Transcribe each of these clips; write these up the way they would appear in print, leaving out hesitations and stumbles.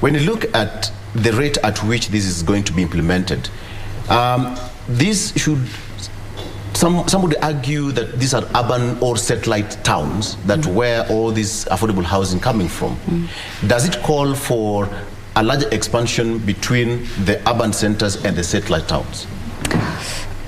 When you look at the rate at which this is going to be implemented, this should, some would argue that these are urban or satellite towns that where all this affordable housing coming from. Does it call for a larger expansion between the urban centers and the satellite towns?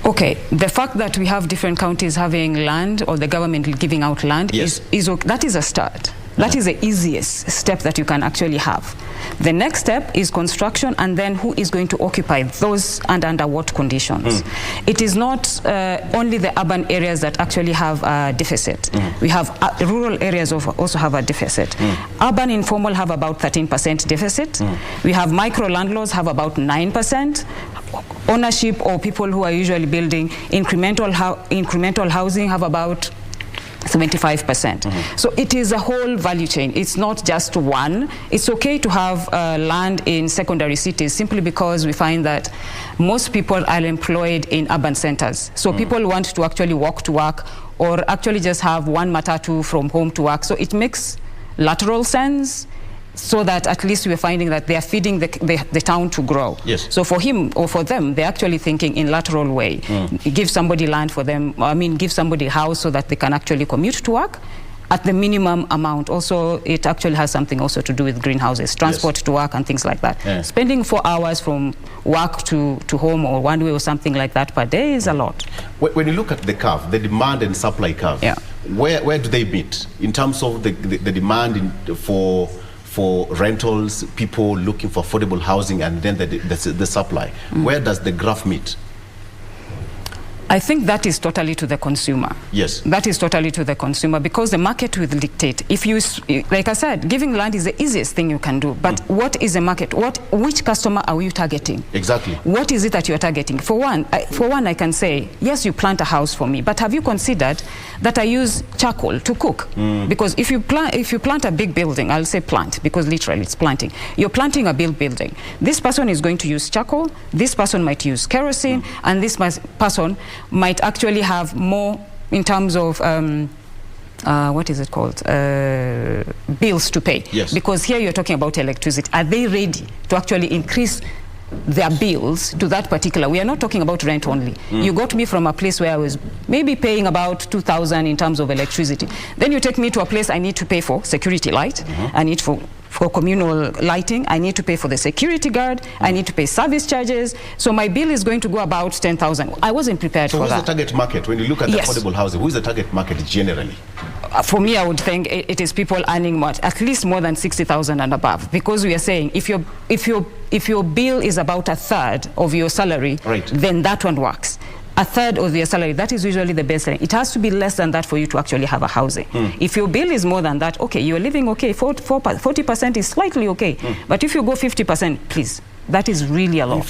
Okay, the fact that we have different counties having land, or the government giving out land, yes, that is a start. That is the easiest step that you can actually have. The next step is construction, and then who is going to occupy those and under what conditions. It is not only the urban areas that actually have a deficit. We have rural areas also have a deficit. Urban informal have about 13% deficit. We have micro landlords have about 9%. Ownership, or people who are usually building incremental housing, have about 75%. So it is a whole value chain. It's not just one. It's okay to have land in secondary cities simply because we find that most people are employed in urban centers. So people want to actually walk to work, or actually just have one matatu from home to work. So it makes lateral sense, so that at least we're finding that they are feeding the town to grow. Yes. So for him or for them, they're actually thinking in lateral way. Give somebody land for them, give somebody a house so that they can actually commute to work at the minimum amount. Also, it actually has something also to do with greenhouses, transport to work and things like that. Spending 4 hours from work to home, or one way or something like that per day, is a lot. When you look at the curve, the demand and supply curve, where do they meet in terms of the demand for rentals, people looking for affordable housing, and then the supply? Where does the graph meet? I think that is totally to the consumer. Yes. That is totally to the consumer, because the market will dictate. If you, like I said, giving land is the easiest thing you can do. But what is the market? Which customer are you targeting? Exactly. What is it that you're targeting? For one, I can say, yes, you plant a house for me, but have you considered that I use charcoal to cook? Because if you plant a big building, I'll say plant, because literally it's planting. You're planting a big building. This person is going to use charcoal, this person might use kerosene, and this person might actually have more in terms of what is it called, bills to pay. Yes. Because here you're talking about electricity. Are they ready to actually increase their bills to that particular? We are not talking about rent only. You got me from a place where I was maybe paying about 2,000 in terms of electricity. Then you take me to a place I need to pay for security light, I need for communal lighting, I need to pay for the security guard, I need to pay service charges. So my bill is going to go about 10,000. I wasn't prepared for that. So who's the target market? When you look at the affordable housing, who is the target market generally? For me, I would think it is people earning much, at least more than 60,000 and above, because we are saying if your bill is about a third of your salary, then that one works. A third of your salary, that is usually the baseline. It has to be less than that for you to actually have a housing. If your bill is more than that, okay, you're living okay, 40% is slightly okay. But if you go 50%, please, that is really a lot.